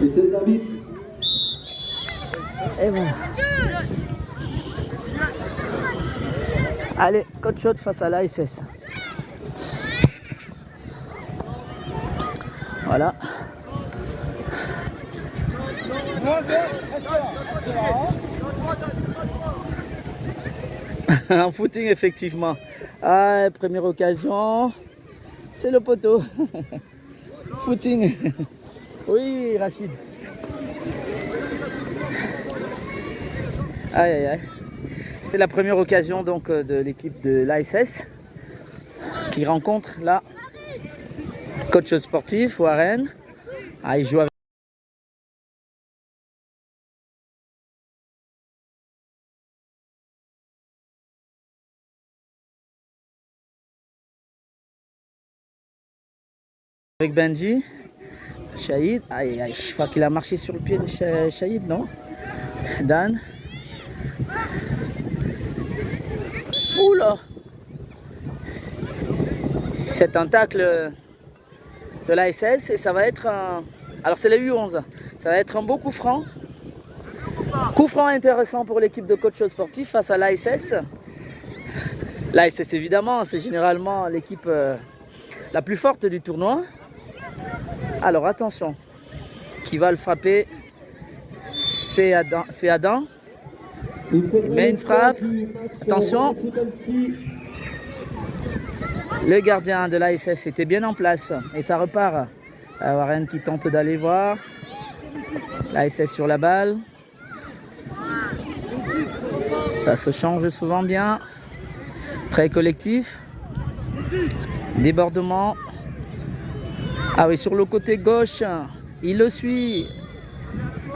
Messieurs les arbitres. Et bon. Allez, coach shot face à l'ASS. Voilà. En footing, effectivement. Ah, première occasion. C'est le poteau. Footing. Oui, Rachid. Aïe, aïe, aïe. C'était la première occasion donc de l'équipe de l'ASS qui rencontre là coach sportif Warren. Ah, il joue avec Benji. Shahid. Aïe, aïe, je crois qu'il a marché sur le pied de Shahid, non? Dan. Oula! C'est un tacle de l'ASS et ça va être un... Alors c'est la U11. Ça va être un beau coup franc. Coup franc intéressant pour l'équipe de coach sportif face à l'ASS. L'ASS évidemment, c'est généralement l'équipe la plus forte du tournoi. Alors attention, qui va le frapper, c'est Adam. Il met une frappe, attention. Le gardien de l'ASS était bien en place et ça repart. Warren qui tente d'aller voir. L'ASS sur la balle. Ça se change souvent bien. Très collectif. Débordement. Ah oui, sur le côté gauche, il le suit.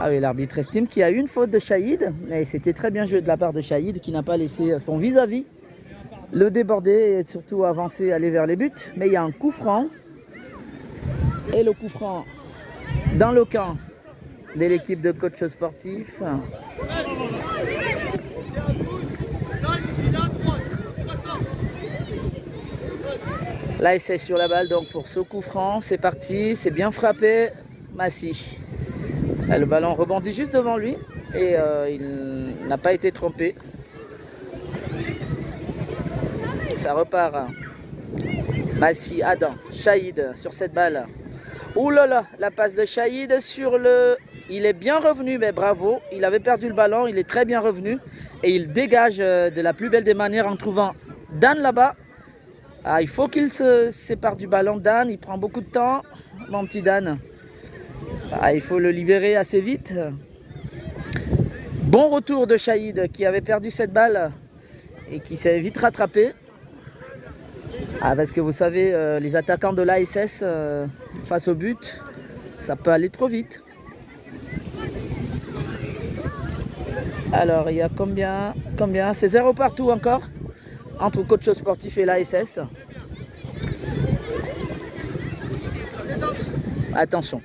Ah oui, l'arbitre estime qu'il y a eu une faute de Shahid. Mais c'était très bien joué de la part de Shahid qui n'a pas laissé son vis-à-vis le déborder et surtout avancer, aller vers les buts. Mais il y a un coup franc. Et le coup franc dans le camp de l'équipe de coach sportif. L'ASS sur la balle donc pour ce coup franc. C'est parti, c'est bien frappé. Massi. Le ballon rebondit juste devant lui et il n'a pas été trompé. Ça repart. Massi, Adam, Shahid sur cette balle. Ouh là là, la passe de Shahid sur le... Il est bien revenu, mais bravo. Il avait perdu le ballon, il est très bien revenu. Et il dégage de la plus belle des manières en trouvant Dan là-bas. Ah, il faut qu'il se sépare du ballon. Dan, il prend beaucoup de temps. Mon petit Dan. Ah, il faut le libérer assez vite. Bon retour de Shahid qui avait perdu cette balle et qui s'est vite rattrapé. Ah, parce que vous savez, les attaquants de l'ASS face au but, ça peut aller trop vite. Alors, il y a combien C'est 0 partout encore entre coach sportif et l'ASS. Attention,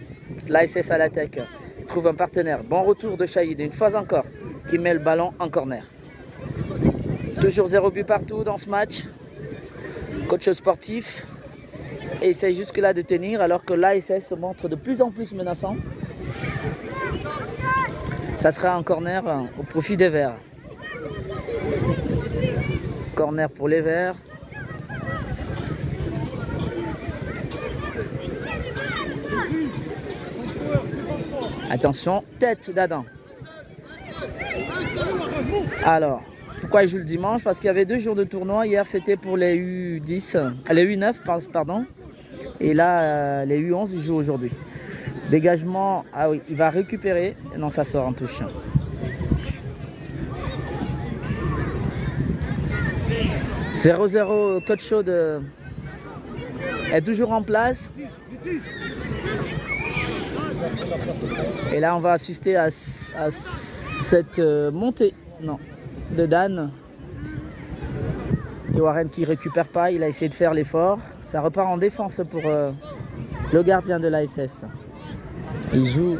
l'ASS à l'attaque trouve un partenaire. Bon retour de Shahid, une fois encore, qui met le ballon en corner. Toujours 0 but partout dans ce match. Coach sportif et essaye jusque-là de tenir alors que l'ASS se montre de plus en plus menaçant. Ça sera un corner au profit des Verts. Corner pour les Verts. Attention, tête d'Adam. Alors, pourquoi il joue le dimanche? Parce qu'il y avait 2 jours de tournoi. Hier, c'était pour les U10, les U9, pardon. Et là, les U11, ils jouent aujourd'hui. Dégagement, ah oui, il va récupérer. Non, ça sort en touche. « 0-0, coach chaud est toujours en place. Et là, on va assister à cette montée de Dan. Et Warren qui récupère pas, il a essayé de faire l'effort. Ça repart en défense pour le gardien de l'ASS. Il joue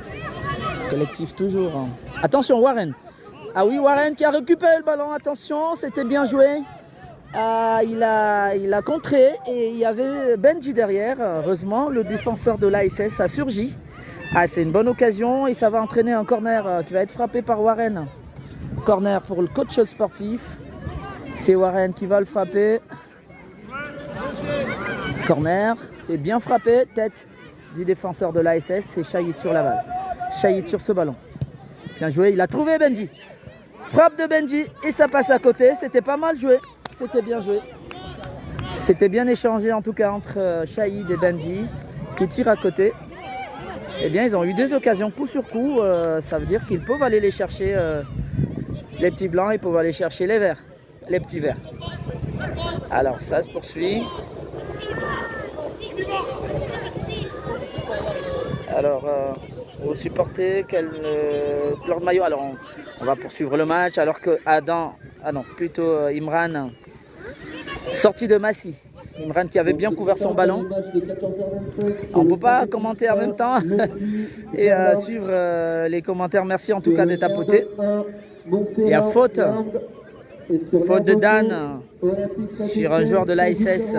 collectif toujours. Attention Warren. Ah oui, Warren qui a récupéré le ballon. Attention, c'était bien joué. Il a contré et il y avait Benji derrière. Heureusement, le défenseur de l'ASS a surgi Ah, c'est une bonne occasion et ça va entraîner un corner qui va être frappé par Warren. Corner pour le coach sportif. C'est Warren qui va le frapper. Corner, c'est bien frappé. Tête du défenseur de l'ASS, c'est Shahid sur la balle. Shahid sur ce ballon. Bien joué, il a trouvé Benji. Frappe de Benji et ça passe à côté. C'était pas mal joué. C'était bien joué. C'était bien échangé en tout cas entre Shahid et Benji qui tirent à côté. Eh bien, ils ont eu deux occasions coup sur coup. Ça veut dire qu'ils peuvent aller les chercher, les petits blancs, ils peuvent aller chercher les verts, les petits verts. Alors, ça se poursuit. Alors, vous supportez quel couleur de maillot? Alors, on va poursuivre le match alors que Adam, plutôt Imran, sorti de Massy. Imran qui avait bien couvert son ballon. On ne peut pas commenter en même temps et suivre les commentaires. Merci en tout cas de tapoter. Il y a faute de Dan sur un joueur de l'ASS.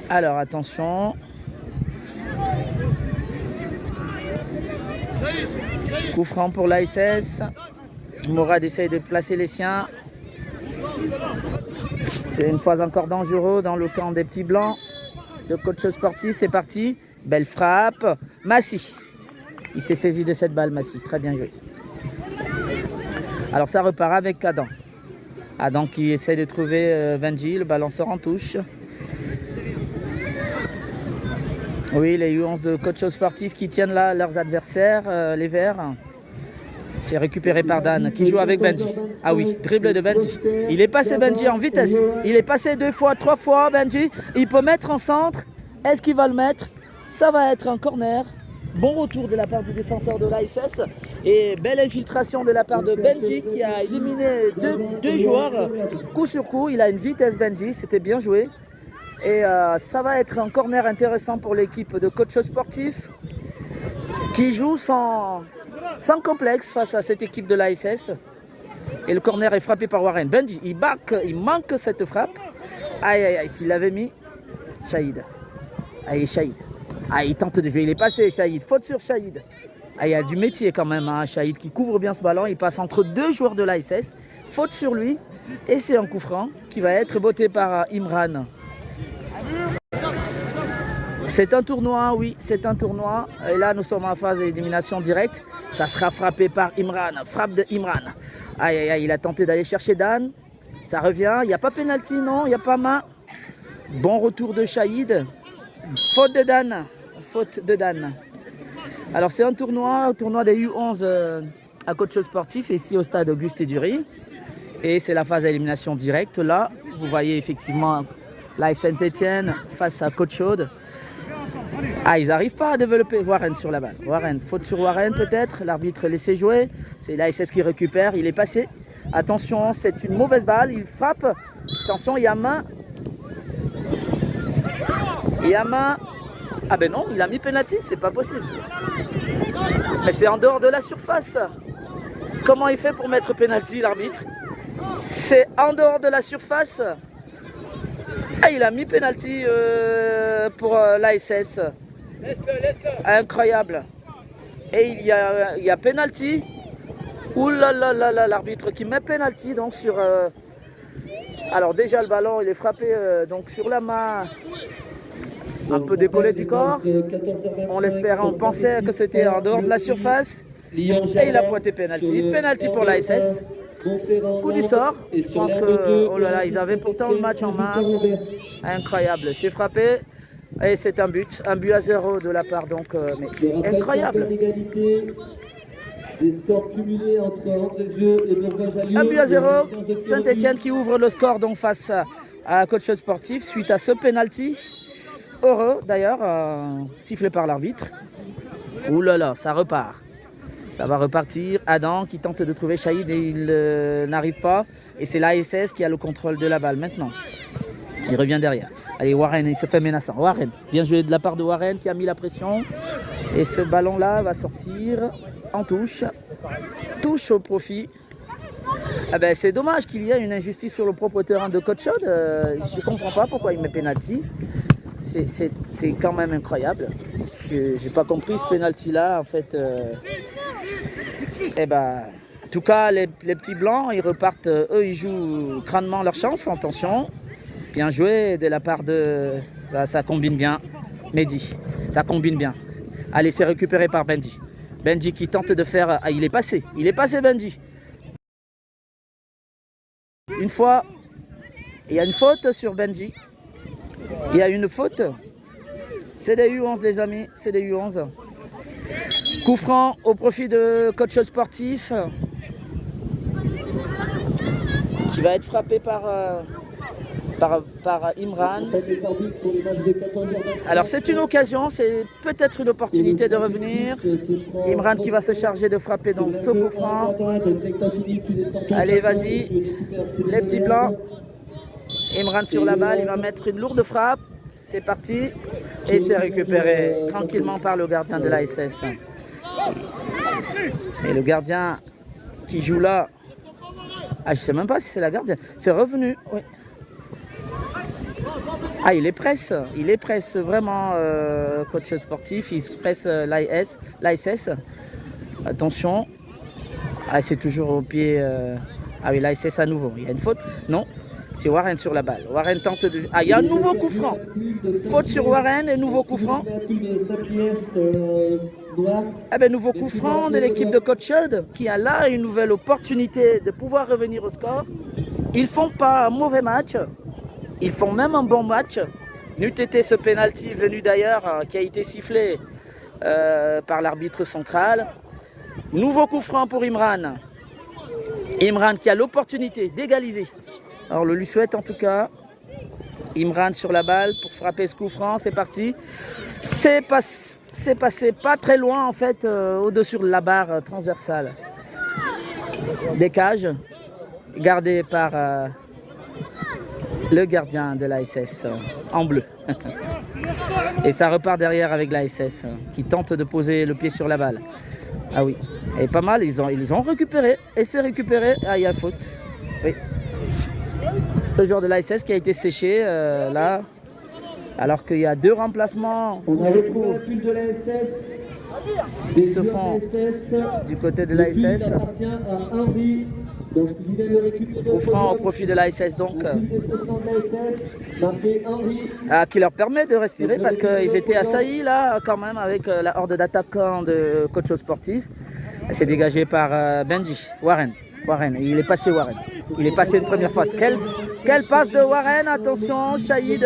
Alors attention. Coup franc pour l'ASS. Mourad essaye de placer les siens. C'est une fois encore dangereux dans le camp des petits blancs. Le coach sportif, c'est parti. Belle frappe. Massy. Il s'est saisi de cette balle, Massy. Très bien joué. Alors ça repart avec Adam. Adam qui essaie de trouver Benji. Le ballon sort en touche. Oui, les U11 de coach sportif qui tiennent là leurs adversaires, les Verts. C'est récupéré par Dan qui joue avec Benji. Ah oui, dribble de Benji. Il est passé Benji en vitesse. Il est passé 2 fois, 3 fois Benji. Il peut mettre en centre. Est-ce qu'il va le mettre? Ça va être un corner. Bon retour de la part du défenseur de l'ASS. Et belle infiltration de la part de Benji qui a éliminé deux joueurs. Coup sur coup, il a une vitesse Benji. C'était bien joué. Et ça va être un corner intéressant pour l'équipe de coach sportif qui joue sans complexe face à cette équipe de l'ASS. Et le corner est frappé par Warren. Benji, il manque cette frappe. Aïe, aïe, aïe, s'il l'avait mis, Shahid. Aïe, Shahid. Ah, il tente de jouer, il est passé, Shahid. Faute sur Shahid. Ah, il y a du métier quand même, hein, Shahid qui couvre bien ce ballon. Il passe entre deux joueurs de l'ASS. Faute sur lui. Et c'est un coup franc qui va être botté par Imran. C'est un tournoi, oui, c'est un tournoi. Et là, nous sommes en phase d'élimination directe. Ça sera frappé par Imran. Frappe de Imran. Aïe, aïe, aïe, il a tenté d'aller chercher Dan. Ça revient. Il n'y a pas pénalty, non, il n'y a pas main. Bon retour de Shahid. Faute de Dan. Faute de Dan. Alors, c'est un tournoi des U11 à coach sportif, ici au stade Auguste Dury. Et c'est la phase d'élimination directe. Là, vous voyez effectivement l'AS Saint-Etienne face à Côte Chaude. Ah, ils n'arrivent pas à développer Warren sur la balle. Warren, faute sur Warren peut-être. L'arbitre laissé jouer. C'est l'ASS qui récupère. Il est passé. Attention, c'est une mauvaise balle. Il frappe. Attention, il y a main. Il y a main. Ah ben non, il a mis penalty. C'est pas possible. Mais c'est en dehors de la surface. Comment il fait pour mettre penalty, l'arbitre? C'est en dehors de la surface. Ah, il a mis penalty pour l'ASS. Incroyable. Et il y a penalty. Ouh là là là là, l'arbitre qui met penalty donc sur. Alors déjà le ballon il est frappé donc sur la main, un peu décollé du corps. On l'espérait, on pensait que c'était en dehors de la surface. Et il a pointé penalty. Penalty pour l'ASS. Coup du sort. Je pense que oh là là, ils avaient pourtant le match en main. Incroyable. C'est frappé. Et c'est un but à 0 de la part donc. Mais c'est incroyable. Des scores cumulés entre Andrézieux et Bourgogne-Jallieu. Un but à 0. Saint-Etienne qui ouvre le score donc face à coach sportif suite à ce penalty. Heureux d'ailleurs, sifflé par l'arbitre. Ouh là là, ça repart. Ça va repartir. Adam qui tente de trouver Shahid et il n'arrive pas. Et c'est l'ASS qui a le contrôle de la balle maintenant. Il revient derrière. Allez, Warren, il se fait menaçant. Warren, bien joué de la part de Warren qui a mis la pression. Et ce ballon-là va sortir en touche. Touche au profit. Ah ben, c'est dommage qu'il y ait une injustice sur le propre terrain de Côte Chaude. Je ne comprends pas pourquoi il met penalty. c'est quand même incroyable. J'ai pas compris ce penalty-là, en fait. Eh ben, en tout cas, les petits blancs, ils repartent, eux, ils jouent crânement leur chance, attention. Bien joué de la part de... Ça combine bien, Mehdi, ça combine bien. Allez, c'est récupéré par Benji. Benji qui tente de faire... Ah, il est passé Benji. Une fois, il y a une faute sur Benji. Il y a une faute. C'est des U11 les amis, c'est des U11. Coup franc au profit de coach sportif. Qui va être frappé par Imran. Alors c'est une occasion, c'est peut-être une opportunité de revenir. Imran qui va se charger de frapper donc ce coup franc. Allez, vas-y, les petits blancs. Imran sur la balle, il va mettre une lourde frappe. C'est parti. Et c'est récupéré tranquillement par le gardien de l'ASS. Et le gardien qui joue là, ah, je sais même pas si c'est la gardienne. C'est revenu, oui. Ah, il est presse vraiment, coach sportif. Il presse l'ASS. Attention. Ah, c'est toujours au pied. Ah oui, l'ASS à nouveau. Il y a une faute? Non. C'est Warren sur la balle. Warren tente de... Ah, il y a un nouveau coup franc. Faute sur Warren et nouveau coup franc. Ah ben, nouveau coup franc de l'équipe de coach Schuld qui a là une nouvelle opportunité de pouvoir revenir au score. Ils font pas un mauvais match. Ils font même un bon match. N'eût été ce penalty venu d'ailleurs qui a été sifflé par l'arbitre central. Nouveau coup franc pour Imran. Imran qui a l'opportunité d'égaliser. Alors, le lui souhaite en tout cas. Imran sur la balle pour frapper ce coup franc. C'est parti. C'est passé pas très loin en fait, au-dessus de la barre transversale. Des cages gardées par le gardien de l'ASS en bleu. Et ça repart derrière avec l'ASS qui tente de poser le pied sur la balle. Ah oui, et pas mal, ils ont récupéré. Et c'est récupéré. Ah, il y a faute. Oui. Le joueur de l'ASS qui a été séché là, alors qu'il y a deux remplacements. On a retrouvé un pull de l'ASS. Ils se font du côté de l'ASS. Appartient à Henry. Donc il vient le récupérer. Coup franc au profit de l'ASS donc. Qui leur permet de respirer parce qu'ils étaient assaillis là quand même avec la horde d'attaquants de coach sportif. C'est dégagé par Benji, Warren, il est passé Warren. Il est passé une première fois. Quelle passe de Warren, attention, Shahid.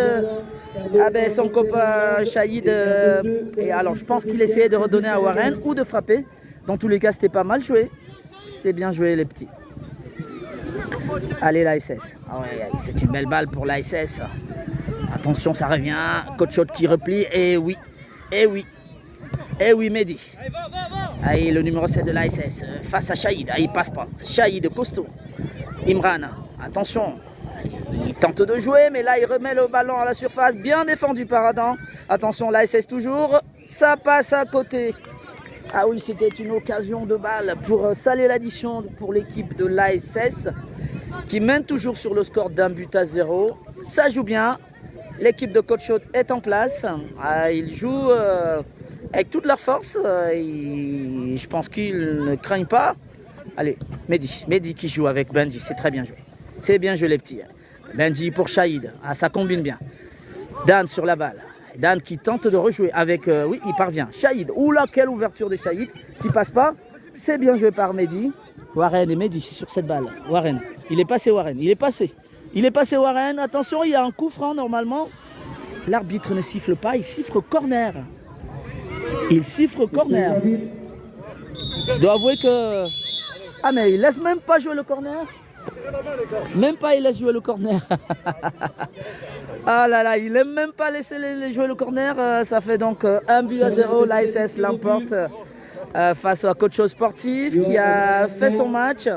Ah ben son copain Shahid. Et alors je pense qu'il essayait de redonner à Warren ou de frapper. Dans tous les cas c'était pas mal joué. C'était bien joué les petits. Allez l'ASS. Ah ouais, c'est une belle balle pour l'ASS. Attention, ça revient. Coach Schuld qui replie. Et oui. Mehdi. Allez, le numéro 7 de l'ASS. Face à Shahid. Ah, il passe pas. Shahid costaud. Imran. Attention. Il tente de jouer, mais là il remet le ballon à la surface. Bien défendu par Adam. Attention, l'ASS toujours. Ça passe à côté. Ah oui, c'était une occasion de balle pour saler l'addition pour l'équipe de l'ASS qui mène toujours sur le score d'1-0. Ça joue bien. L'équipe de coach Schuld est en place. Ils jouent avec toute leur force. Je pense qu'ils ne craignent pas. Allez, Mehdi qui joue avec Benji. C'est très bien joué. C'est bien joué les petits. Benji pour Shahid. Ah, ça combine bien. Dan sur la balle. Dan qui tente de rejouer avec... oui, il parvient. Shahid. Oula, quelle ouverture de Shahid qui passe pas. C'est bien joué par Mehdi. Warren et Mehdi sur cette balle. Warren. Il est passé Warren. Il est passé Warren. Attention, il y a un coup franc normalement. L'arbitre ne siffle pas. Il siffle corner. Je dois avouer que... Ah mais il laisse même pas jouer le corner. Même pas il laisse jouer le corner. Ah là là, il aime même pas laisser jouer le corner. Ça fait donc 1-0. L'ASS l'emporte face au coach sportif qui a fait son match.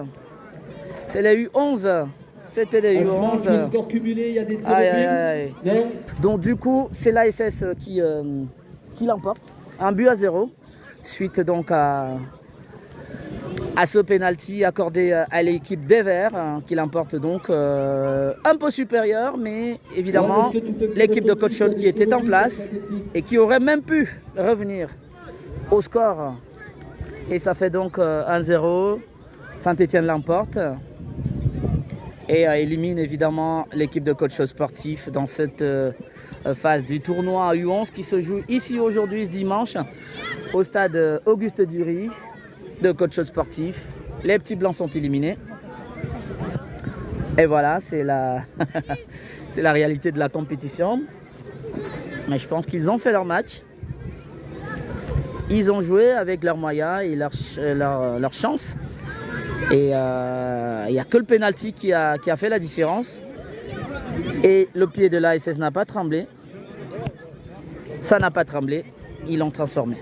C'est les U11. C'était les U11. Le score cumulé, il y a des tirs. Donc du coup, c'est l'ASS qui l'emporte. 1-0. Suite donc à à ce penalty accordé à l'équipe des Verts, qui l'emporte donc un peu supérieur, mais évidemment l'équipe de Coach Scholl qui était en place et qui aurait même pu revenir au score. Et ça fait donc 1-0, Saint-Étienne l'emporte et élimine évidemment l'équipe de Coach Scholl sportif dans cette phase du tournoi U11 qui se joue ici aujourd'hui ce dimanche au stade Auguste Dury de Coach Scholl sportif. Les petits blancs sont éliminés. Et voilà, c'est la, c'est la réalité de la compétition. Mais je pense qu'ils ont fait leur match. Ils ont joué avec leurs moyens et leur chance. Et il n'y a que le penalty qui a fait la différence. Et le pied de l'ASS n'a pas tremblé. Ça n'a pas tremblé. Ils l'ont transformé.